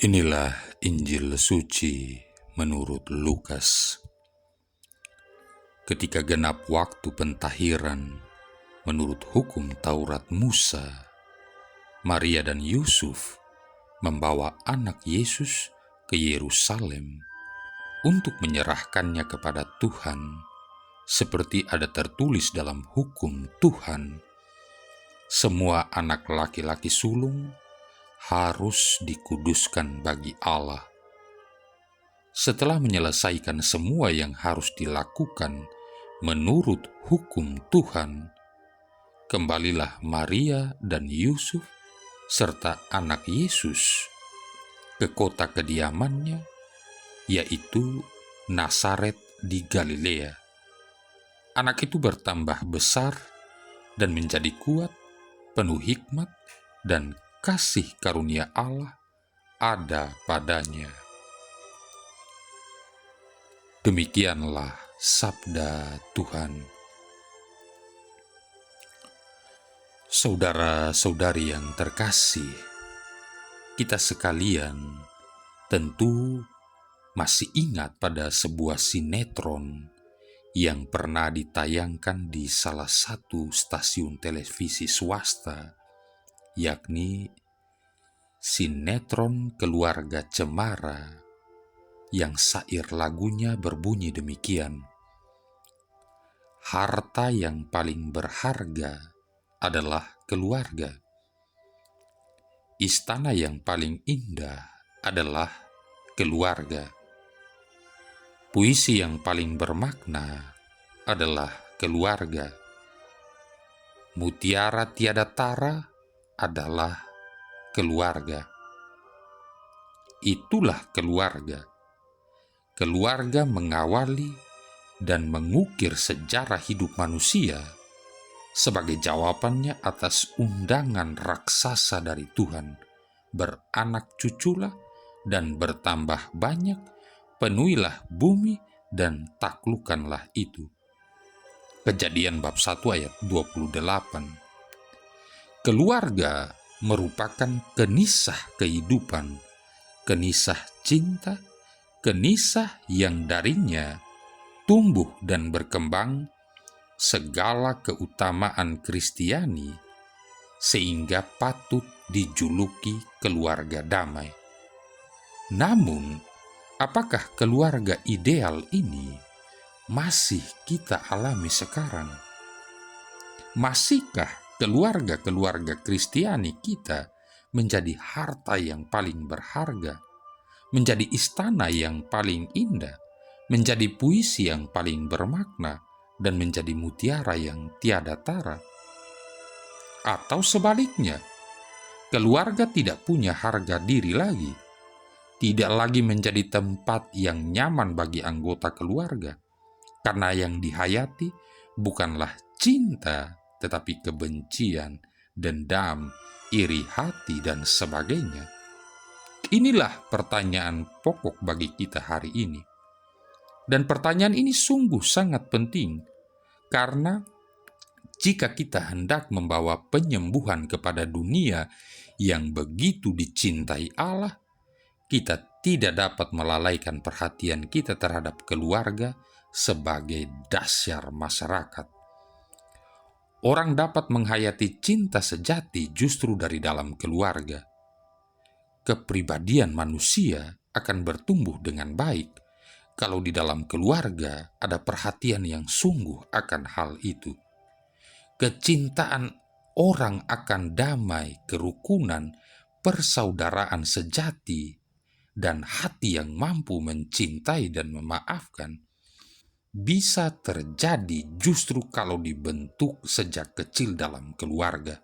Inilah Injil suci menurut Lukas. Ketika genap waktu pentahiran menurut hukum Taurat Musa, Maria dan Yusuf membawa anak Yesus ke Yerusalem untuk menyerahkannya kepada Tuhan, seperti ada tertulis dalam hukum Tuhan. Semua anak laki-laki sulung harus dikuduskan bagi Allah. Setelah menyelesaikan semua yang harus dilakukan menurut hukum Tuhan, kembalilah Maria dan Yusuf serta anak Yesus ke kota kediamannya, yaitu Nazaret di Galilea. Anak itu bertambah besar dan menjadi kuat, penuh hikmat dan kasih karunia Allah ada padanya. Demikianlah sabda Tuhan. Saudara-saudari yang terkasih, kita sekalian tentu masih ingat pada sebuah sinetron yang pernah ditayangkan di salah satu stasiun televisi swasta, yakni sinetron Keluarga Cemara, yang syair lagunya berbunyi demikian: harta yang paling berharga adalah keluarga. Istana yang paling indah adalah keluarga. Puisi yang paling bermakna adalah keluarga. Mutiara tiada tara adalah keluarga. Itulah keluarga. Keluarga mengawali dan mengukir sejarah hidup manusia sebagai jawabannya atas undangan raksasa dari Tuhan, beranak cuculah dan bertambah banyak, penuhilah bumi dan taklukkanlah itu. Kejadian bab 1 ayat 28. Keluarga merupakan kenisah kehidupan, kenisah cinta, kenisah yang darinya tumbuh dan berkembang segala keutamaan Kristiani, sehingga patut dijuluki keluarga damai. Namun, apakah keluarga ideal ini masih kita alami sekarang? Masihkah keluarga-keluarga Kristiani kita menjadi harta yang paling berharga, menjadi istana yang paling indah, menjadi puisi yang paling bermakna, dan menjadi mutiara yang tiada tara? Atau sebaliknya, keluarga tidak punya harga diri lagi, tidak lagi menjadi tempat yang nyaman bagi anggota keluarga, karena yang dihayati bukanlah cinta, tetapi kebencian, dendam, iri hati, dan sebagainya. Inilah pertanyaan pokok bagi kita hari ini. Dan pertanyaan ini sungguh sangat penting, karena jika kita hendak membawa penyembuhan kepada dunia yang begitu dicintai Allah, kita tidak dapat melalaikan perhatian kita terhadap keluarga sebagai dasar masyarakat. Orang dapat menghayati cinta sejati justru dari dalam keluarga. Kepribadian manusia akan bertumbuh dengan baik kalau di dalam keluarga ada perhatian yang sungguh akan hal itu. Kecintaan orang akan damai, kerukunan, persaudaraan sejati, dan hati yang mampu mencintai dan memaafkan bisa terjadi justru kalau dibentuk sejak kecil dalam keluarga.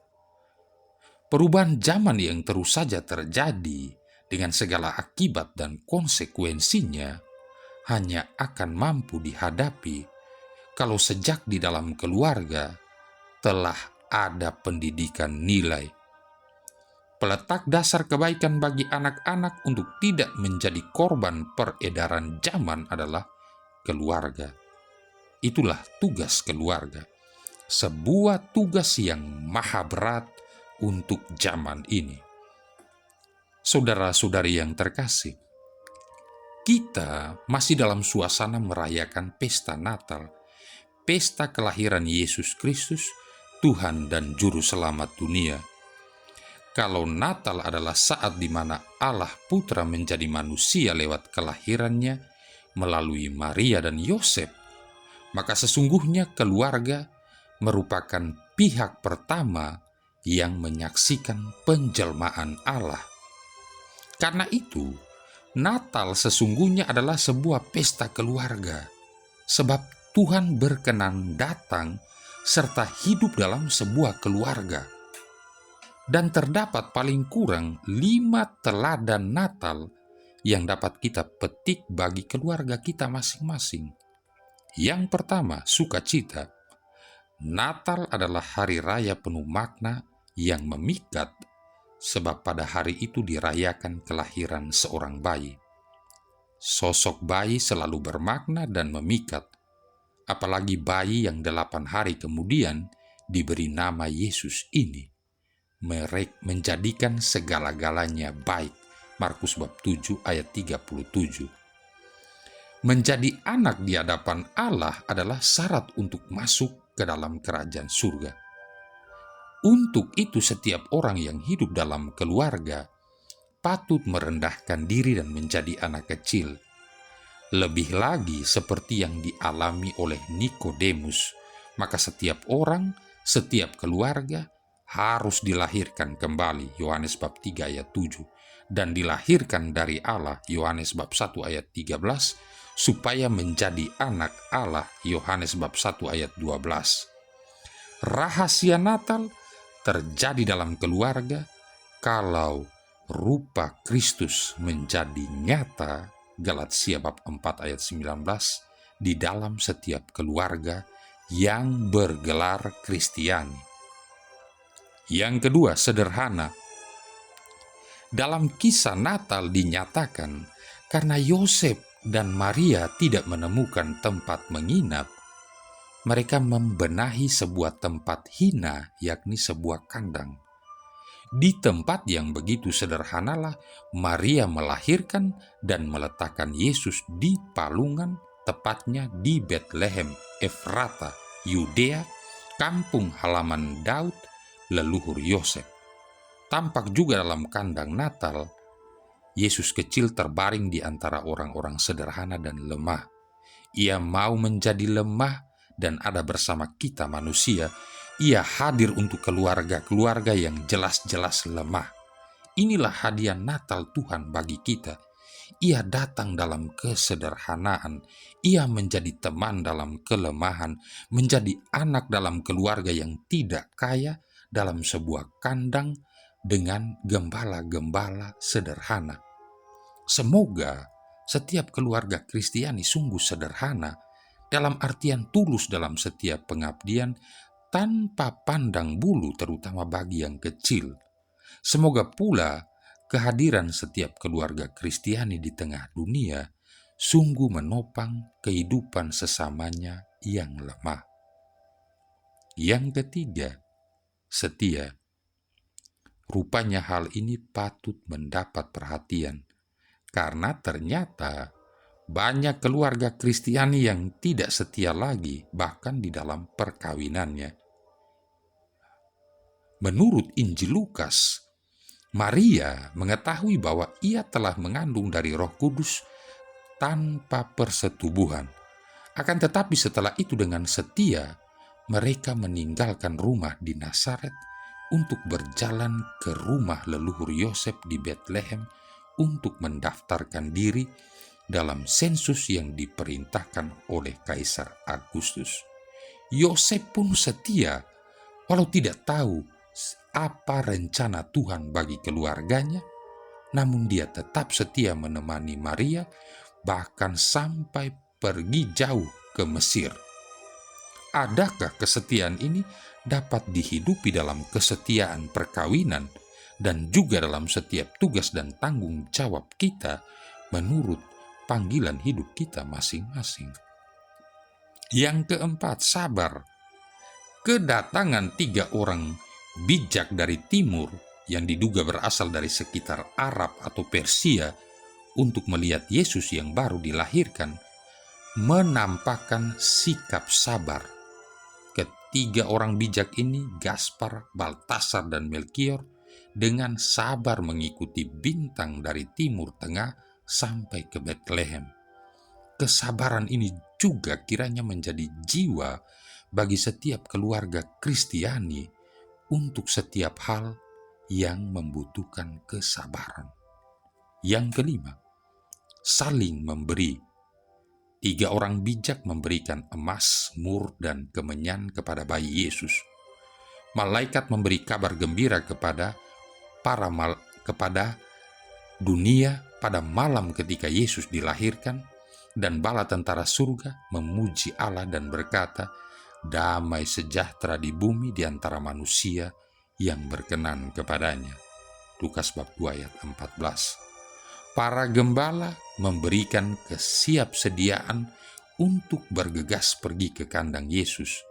Perubahan zaman yang terus saja terjadi dengan segala akibat dan konsekuensinya hanya akan mampu dihadapi kalau sejak di dalam keluarga telah ada pendidikan nilai. Peletak dasar kebaikan bagi anak-anak untuk tidak menjadi korban peredaran zaman adalah keluarga. Itulah tugas keluarga, sebuah tugas yang maha berat untuk zaman ini. Saudara-saudari yang terkasih, kita masih dalam suasana merayakan pesta Natal, pesta kelahiran Yesus Kristus, Tuhan dan Juru Selamat dunia. Kalau Natal adalah saat di mana Allah Putra menjadi manusia lewat kelahirannya melalui Maria dan Yosef, maka sesungguhnya keluarga merupakan pihak pertama yang menyaksikan penjelmaan Allah. Karena itu, Natal sesungguhnya adalah sebuah pesta keluarga, sebab Tuhan berkenan datang serta hidup dalam sebuah keluarga. Dan terdapat paling kurang 5 teladan Natal yang dapat kita petik bagi keluarga kita masing-masing. Yang pertama, sukacita. Natal adalah hari raya penuh makna yang memikat, sebab pada hari itu dirayakan kelahiran seorang bayi. Sosok bayi selalu bermakna dan memikat, apalagi bayi yang 8 hari kemudian diberi nama Yesus ini. Mereka menjadikan segala-galanya baik. Markus bab 7 ayat 37. Menjadi anak di hadapan Allah adalah syarat untuk masuk ke dalam kerajaan surga. Untuk itu setiap orang yang hidup dalam keluarga patut merendahkan diri dan menjadi anak kecil. Lebih lagi seperti yang dialami oleh Nikodemus, maka setiap orang, setiap keluarga harus dilahirkan kembali, Yohanes bab 3 ayat 7, dan dilahirkan dari Allah, Yohanes bab 1 ayat 13, supaya menjadi anak Allah, Yohanes bab 1 ayat 12. Rahasia Natal terjadi dalam keluarga kalau rupa Kristus menjadi nyata, Galatia bab 4 ayat 19, di dalam setiap keluarga yang bergelar Kristiani. Yang kedua, sederhana. Dalam kisah Natal dinyatakan karena Yosef dan Maria tidak menemukan tempat menginap, mereka membenahi sebuah tempat hina, yakni sebuah kandang. Di tempat yang begitu sederhanalah Maria melahirkan dan meletakkan Yesus di palungan, tepatnya di Betlehem, Efrata, Yudea, kampung halaman Daud, leluhur Yosef. Tampak juga dalam kandang Natal, Yesus kecil terbaring di antara orang-orang sederhana dan lemah. Ia mau menjadi lemah dan ada bersama kita manusia. Ia hadir untuk keluarga-keluarga yang jelas-jelas lemah. Inilah hadiah Natal Tuhan bagi kita. Ia datang dalam kesederhanaan. Ia menjadi teman dalam kelemahan, menjadi anak dalam keluarga yang tidak kaya, dalam sebuah kandang dengan gembala-gembala sederhana. Semoga setiap keluarga Kristiani sungguh sederhana, dalam artian tulus dalam setiap pengabdian, tanpa pandang bulu, terutama bagi yang kecil. Semoga pula kehadiran setiap keluarga Kristiani di tengah dunia sungguh menopang kehidupan sesamanya yang lemah. Yang ketiga, setia. Rupanya hal ini patut mendapat perhatian, karena ternyata banyak keluarga Kristiani yang tidak setia lagi, bahkan di dalam perkawinannya. Menurut Injil Lukas, Maria mengetahui bahwa ia telah mengandung dari Roh Kudus tanpa persetubuhan. Akan tetapi setelah itu dengan setia, mereka meninggalkan rumah di Nazaret untuk berjalan ke rumah leluhur Yosef di Betlehem untuk mendaftarkan diri dalam sensus yang diperintahkan oleh Kaisar Agustus. Yosef pun setia, walau tidak tahu apa rencana Tuhan bagi keluarganya, namun dia tetap setia menemani Maria, bahkan sampai pergi jauh ke Mesir. Adakah kesetiaan ini dapat dihidupi dalam kesetiaan perkawinan dan juga dalam setiap tugas dan tanggung jawab kita menurut panggilan hidup kita masing-masing? Yang keempat, sabar. Kedatangan 3 orang bijak dari timur, yang diduga berasal dari sekitar Arab atau Persia untuk melihat Yesus yang baru dilahirkan, menampakkan sikap sabar. Ketiga orang bijak ini, Gaspar, Baltasar, dan Melkior, dengan sabar mengikuti bintang dari timur tengah sampai ke Betlehem. Kesabaran ini juga kiranya menjadi jiwa bagi setiap keluarga Kristiani untuk setiap hal yang membutuhkan kesabaran. Yang kelima, saling memberi. 3 orang bijak memberikan emas, mur, dan kemenyan kepada bayi Yesus. Malaikat memberi kabar gembira kepada kepada dunia pada malam ketika Yesus dilahirkan, dan bala tentara surga memuji Allah dan berkata, damai sejahtera di bumi di antara manusia yang berkenan kepadanya. Lukas bab 2 ayat 14. Para gembala memberikan kesiapsediaan untuk bergegas pergi ke kandang Yesus.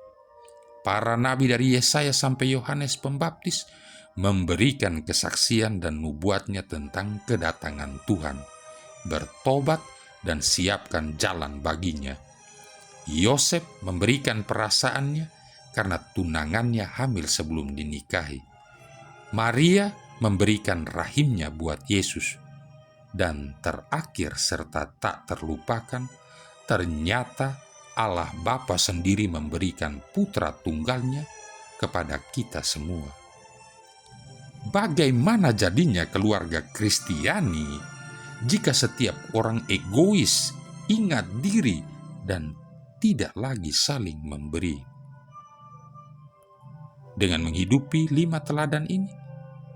Para nabi dari Yesaya sampai Yohanes Pembaptis memberikan kesaksian dan nubuatnya tentang kedatangan Tuhan. Bertobat dan siapkan jalan baginya. Yosef memberikan perasaannya karena tunangannya hamil sebelum dinikahi. Maria memberikan rahimnya buat Yesus. Dan terakhir serta tak terlupakan, ternyata Allah Bapa sendiri memberikan putra tunggalnya kepada kita semua. Bagaimana jadinya keluarga Kristiani jika setiap orang egois, ingat diri, dan tidak lagi saling memberi? Dengan menghidupi 5 teladan ini,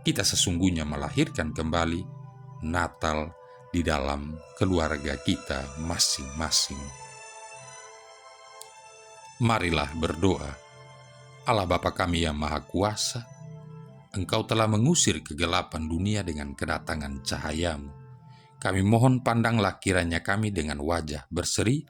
kita sesungguhnya melahirkan kembali Natal di dalam keluarga kita masing-masing. Marilah berdoa. Allah Bapa kami yang Maha Kuasa, Engkau telah mengusir kegelapan dunia dengan kedatangan cahaya-Mu. Kami mohon pandanglah kiranya kami dengan wajah berseri,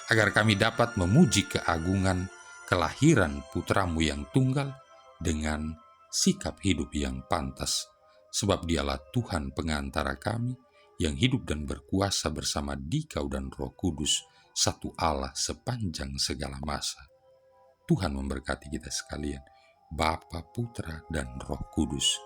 agar kami dapat memuji keagungan kelahiran Putra-Mu yang tunggal dengan sikap hidup yang pantas. Sebab Dialah Tuhan pengantara kami yang hidup dan berkuasa bersama Dikau dan Roh Kudus, satu Allah sepanjang segala masa. Tuhan memberkati kita sekalian, Bapa, Putra, dan Roh Kudus.